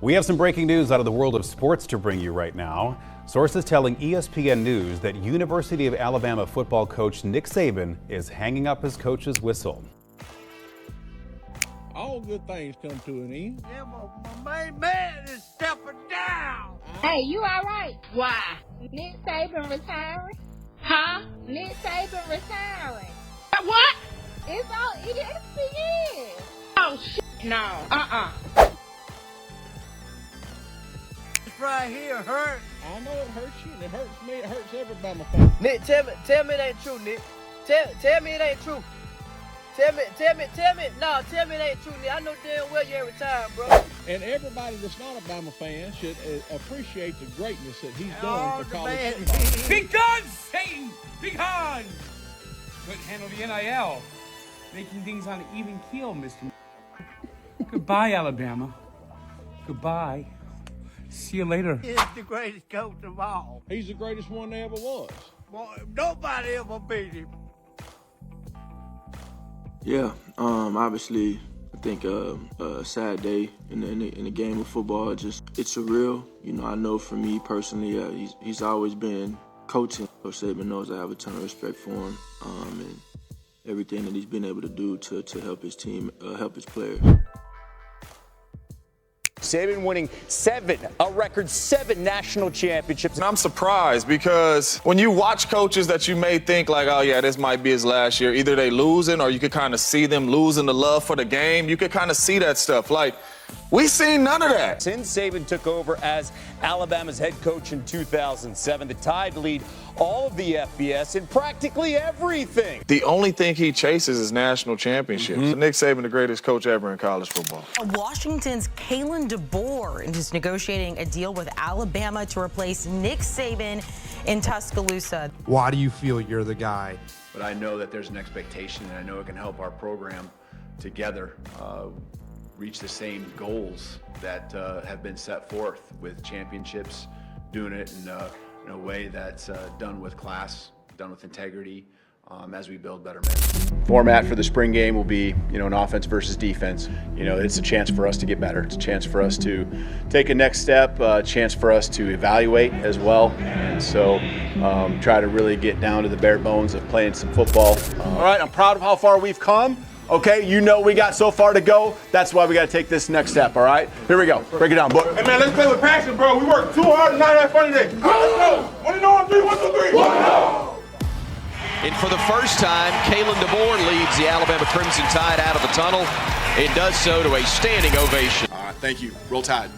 We have some breaking news out of the world of sports to bring you right now. Sources telling ESPN News that University of Alabama football coach Nick Saban is hanging up his coach's whistle. All good things come to an end. Yeah, my main man is stepping down. Hey, you all right? Why? Nick Saban retiring? Huh? Nick Saban retiring. What? It's on ESPN. Oh, shit, no. This right here hurts. I know it hurts you, and it hurts me. It hurts every Bama fan. Nick, tell me it ain't true, Nick. Tell me it ain't true. Tell me it ain't true, Nick. I know damn well you ain't retired, bro. And everybody that's not a Bama fan should appreciate the greatness that he's Oh, done for the college man. football. Be gone, Satan! Be gone! Couldn't handle the NIL. Making things on an even keel, Mr. Goodbye, Alabama. Goodbye. See you later. He's the greatest coach of all. He's the greatest one there ever was. Boy, nobody ever beat him. Yeah, obviously, I think a sad day in the game of football. It's surreal. You know, I know for me personally, he's always been coaching. Coach Saban knows I have a ton of respect for him, and everything that he's been able to do to help his team, help his players. Saban winning a record seven national championships. And I'm surprised because when you watch coaches that you may think like, oh yeah, this might be his last year, either they losing or you could kind of see them losing the love for the game. You could kind of see that stuff. Like, we seen none of that. Since Saban took over as Alabama's head coach in 2007, the Tide lead all of the FBS in practically everything. The only thing he chases is national championships. Nick Saban, the greatest coach ever in college football. Washington's Kalen Debour is negotiating a deal with Alabama to replace Nick Saban in Tuscaloosa. Why do you feel you're the guy? But I know that there's an expectation, and I know it can help our program together reach the same goals that have been set forth with championships, doing it in a way that's done with class, done with integrity, as we build better men. Format for the spring game will be, an offense versus defense. It's a chance for us to get better. It's a chance for us to take a next step, a chance for us to evaluate as well. And so try to really get down to the bare bones of playing some football. All right, I'm proud of how far we've come. Okay, we got so far to go. That's why we got to take this next step, all right? Here we go. Break it down, book. Hey, man, let's play with passion, bro. We worked too hard and not have fun today. Let's go. 1-0 on 3, 1, 2, 3. 1-0. And for the first time, Kalen Debour leads the Alabama Crimson Tide out of the tunnel. It does so to a standing ovation. All right, thank you. Roll Tide.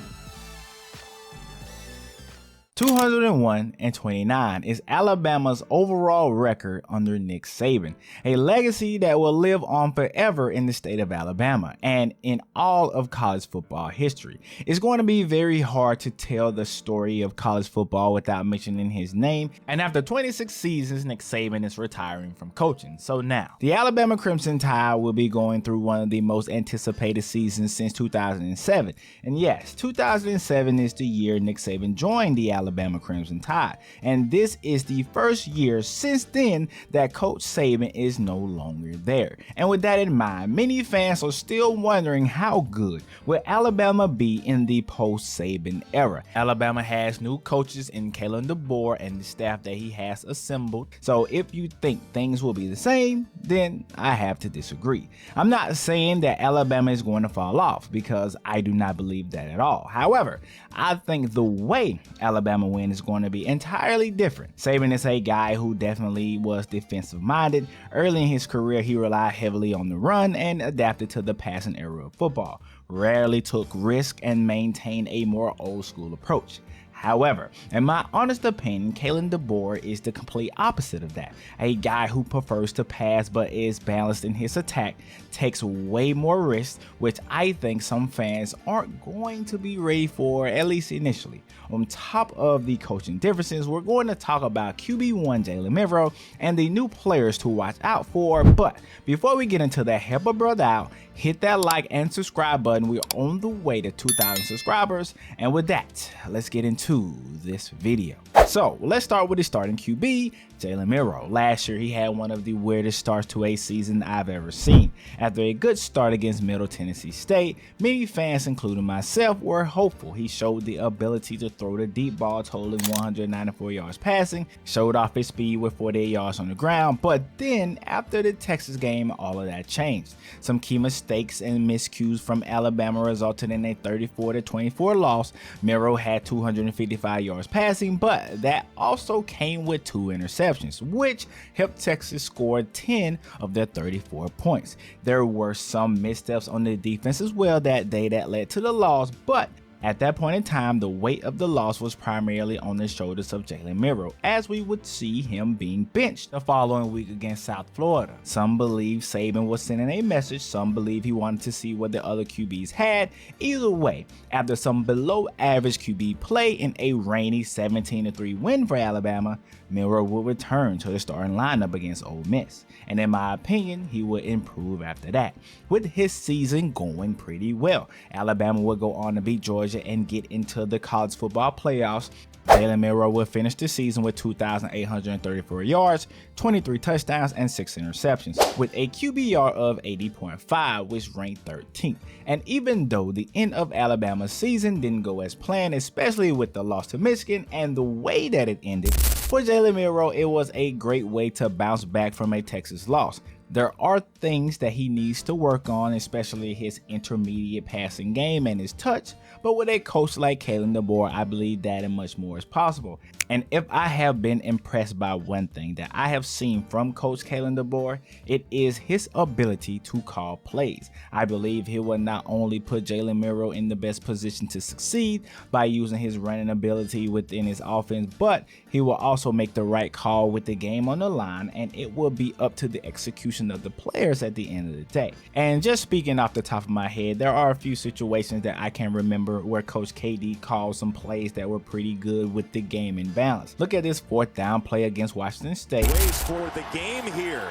201-29 is Alabama's overall record under Nick Saban, a legacy that will live on forever in the state of Alabama and in all of college football history. It's going to be very hard to tell the story of college football without mentioning his name, and after 26 seasons, Nick Saban is retiring from coaching. So now, the Alabama Crimson Tide will be going through one of the most anticipated seasons since 2007. And yes, 2007 is the year Nick Saban joined the Alabama Crimson Tide, and this is the first year since then that Coach Saban is no longer there. And with that in mind, many fans are still wondering how good will Alabama be in the post-Saban era. Alabama has new coaches in Kalen Debour and the staff that he has assembled, so if you think things will be the same, then I have to disagree. I'm not saying that Alabama is going to fall off, because I do not believe that at all. However, I think the way Alabama win is going to be entirely different. Saban is a guy who definitely was defensive minded. Early in his career, he relied heavily on the run and adapted to the passing era of football, rarely took risks, and maintained a more old school approach. However, in my honest opinion, Kalen Debour is the complete opposite of that. A guy who prefers to pass but is balanced in his attack, takes way more risks, which I think some fans aren't going to be ready for, at least initially. On top of the coaching differences, we're going to talk about QB1 Jaylen Milroe and the new players to watch out for. But before we get into that, help a brother out, hit that like and subscribe button. We're on the way to 2,000 subscribers. And with that, let's get into to this video. So let's start with the starting QB, Jaylen Milroe. Last year, he had one of the weirdest starts to a season I've ever seen. After a good start against Middle Tennessee State, many fans, including myself, were hopeful. He showed the ability to throw the deep ball, totaling 194 yards passing, showed off his speed with 48 yards on the ground, but then after the Texas game, all of that changed. Some key mistakes and miscues from Alabama resulted in a 34-24 loss. Milroe had 255 yards passing, but that also came with 2 interceptions, which helped Texas score 10 of their 34 points. There were some missteps on the defense as well that day that led to the loss, but at that point in time, the weight of the loss was primarily on the shoulders of Jaylen Milroe, as we would see him being benched the following week against South Florida. Some believe Saban was sending a message, some believe he wanted to see what the other QBs had. Either way, after some below average QB play in a rainy 17-3 win for Alabama, Milroe would return to the starting lineup against Ole Miss, and in my opinion, he would improve after that. With his season going pretty well, Alabama would go on to beat Georgia and get into the college football playoffs. Jaylen Milroe would finish the season with 2,834 yards, 23 touchdowns, and 6 interceptions, with a QBR of 80.5, which ranked 13th. And even though the end of Alabama's season didn't go as planned, especially with the loss to Michigan and the way that it ended, for Jaylen Milroe, it was a great way to bounce back from a Texas loss. There are things that he needs to work on, especially his intermediate passing game and his touch, but with a coach like Kalen Debour, I believe that and much more is possible. And if I have been impressed by one thing that I have seen from Coach Kalen Debour, it is his ability to call plays. I believe he will not only put Jaylen Milroe in the best position to succeed by using his running ability within his offense, but he will also make the right call with the game on the line, and it will be up to the execution of the players at the end of the day. And just speaking off the top of my head, there are a few situations that I can remember where Coach KD called some plays that were pretty good with the game in balance. Look at this 4th down play against Washington State. Ways for the game here.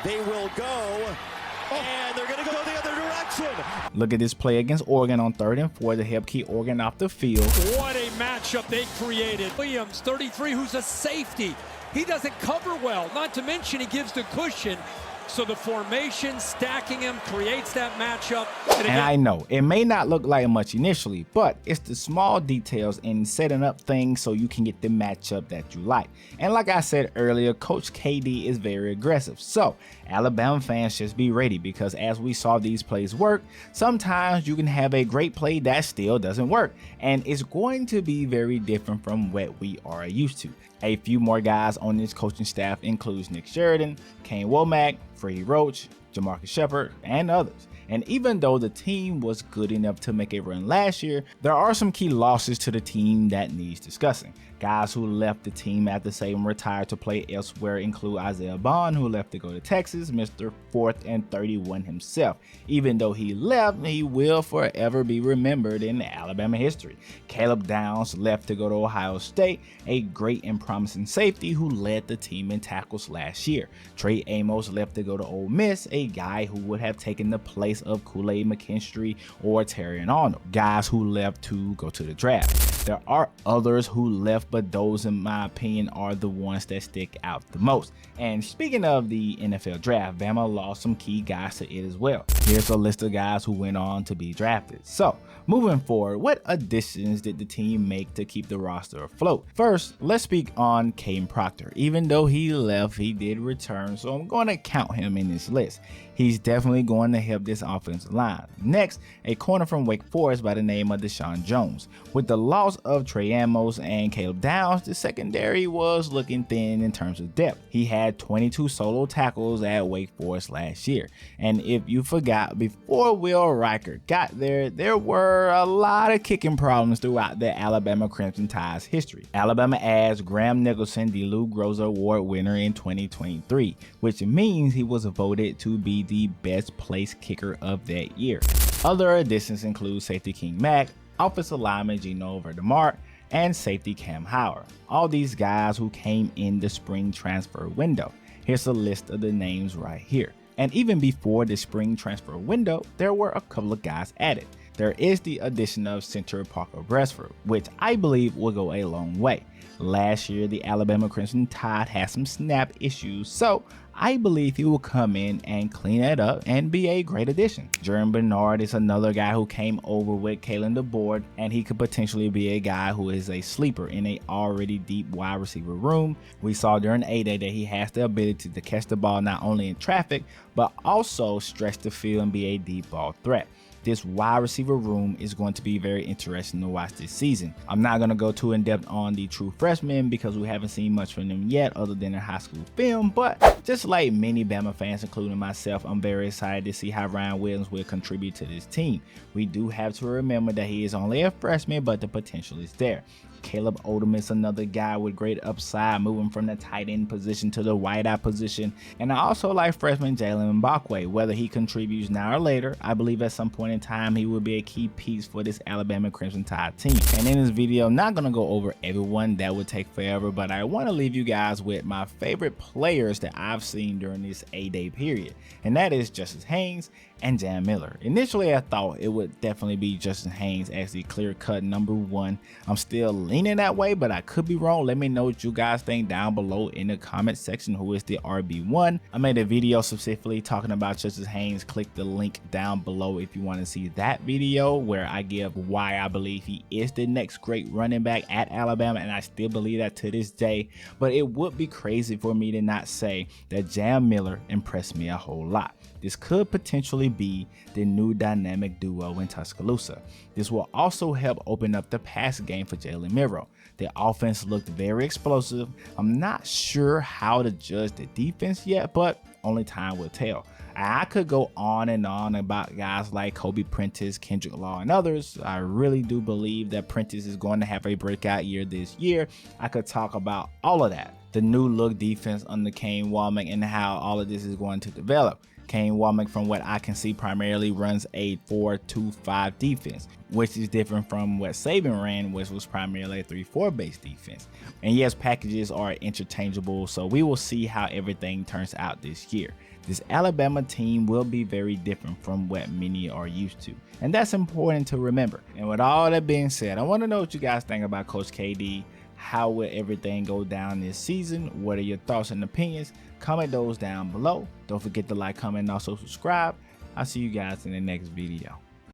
They will go, and they're going to go the other direction. Look at this play against Oregon on 3rd and 4 to help keep Oregon off the field. What a matchup they created. Williams, 33, who's a safety. He doesn't cover well, not to mention he gives the cushion. So the formation, stacking him, creates that matchup. And I know, it may not look like much initially, but it's the small details in setting up things so you can get the matchup that you like. And like I said earlier, Coach KD is very aggressive. So Alabama fans, just be ready, because as we saw these plays work, sometimes you can have a great play that still doesn't work. And it's going to be very different from what we are used to. A few more guys on this coaching staff includes Nick Saban, Kane Womack, Freddie Roach, Jamarcus Shepard, and others. And even though the team was good enough to make a run last year, there are some key losses to the team that needs discussing. Guys who left the team after Saban retired to play elsewhere include Isaiah Bond, who left to go to Texas, Mr. 4th and 31 himself. Even though he left, he will forever be remembered in Alabama history. Caleb Downs left to go to Ohio State, a great and promising safety who led the team in tackles last year. Trey Amos left to go to Ole Miss, a guy who would have taken the place of Kool-Aid McKinstry or Terrion Arnold, guys who left to go to the draft. There are others who left, but those, in my opinion, are the ones that stick out the most. And speaking of the NFL draft, Bama lost some key guys to it as well. Here's a list of guys who went on to be drafted. So, moving forward, what additions did the team make to keep the roster afloat? First, let's speak on Caden Proctor. Even though he left, he did return, so I'm going to count him in this list. He's definitely going to help this offensive line. Next, a corner from Wake Forest by the name of Deshaun Jones. With the loss of Trey Amos and Caleb Downs, the secondary was looking thin in terms of depth. He had 22 solo tackles at Wake Forest last year. And if you forgot, before Will Riker got there, there were a lot of kicking problems throughout the Alabama Crimson Tide's history. Alabama adds Graham Nicholson, the Lou Groza Award winner in 2023, which means he was voted to be the best placed kicker of that year. Other additions include safety King Mack, offensive lineman Gino Verdemart, and safety Cam Howard. All these guys who came in the spring transfer window. Here's a list of the names right here. And even before the spring transfer window, there were a couple of guys added. there is the addition of center Parker Bradford, which I believe will go a long way. Last year, the Alabama Crimson Tide had some snap issues, so I believe he will come in and clean it up and be a great addition. Jordan Bernard is another guy who came over with Kalen DeBoer, and he could potentially be a guy who is a sleeper in a already deep wide receiver room. We saw during A-Day that he has the ability to catch the ball not only in traffic, but also stretch the field and be a deep ball threat. This wide receiver room is going to be very interesting to watch this season. I'm not going to go too in depth on the true freshmen because we haven't seen much from them yet other than their high school film, but just like many Bama fans, including myself, I'm very excited to see how Ryan Williams will contribute to this team. We do have to remember that he is only a freshman, but the potential is there. Caleb Odom is another guy with great upside, moving from the tight end position to the wideout position. And I also like freshman Jaylen Milroe. Whether he contributes now or later, I believe at some point in time he will be a key piece for this Alabama Crimson Tide team. And in this video, I'm not going to go over everyone, that would take forever, but I want to leave you guys with my favorite players that I've seen during this A-Day period. And that is Justice Haynes and Jaylen Milroe. Initially, I thought it would definitely be Justice Haynes as the clear-cut #1. I'm still leaning that way, but I could be wrong. Let me know what you guys think down below in the comment section. Who is the RB1? I made a video specifically talking about Justice Haynes. Click the link down below if you want to see that video where I give why I believe he is the next great running back at Alabama, and I still believe that to this day. But it would be crazy for me to not say that Jaylen Milroe impressed me a whole lot. This could potentially be the new dynamic duo in Tuscaloosa. This will also help open up the pass game for Jaylen Milroe. The offense looked very explosive. I'm not sure how to judge the defense yet, but only time will tell. I could go on and on about guys like Kobe Prentice, Kendrick Law, and others. I really do believe that Prentice is going to have a breakout year this year. I could talk about all of that. The new look defense under Kane Wommack and how all of this is going to develop. Kane Wommack, from what I can see, primarily runs a 4-2-5 defense, which is different from what Saban ran, which was primarily a 3-4 based defense. And yes, packages are interchangeable, so we will see how everything turns out this year. This Alabama team will be very different from what many are used to, and that's important to remember. And with all that being said, I want to know what you guys think about Coach KD. How will everything go down this season? What are your thoughts and opinions? Comment those down below. Don't forget to like, comment, and also subscribe. I'll see you guys in the next video.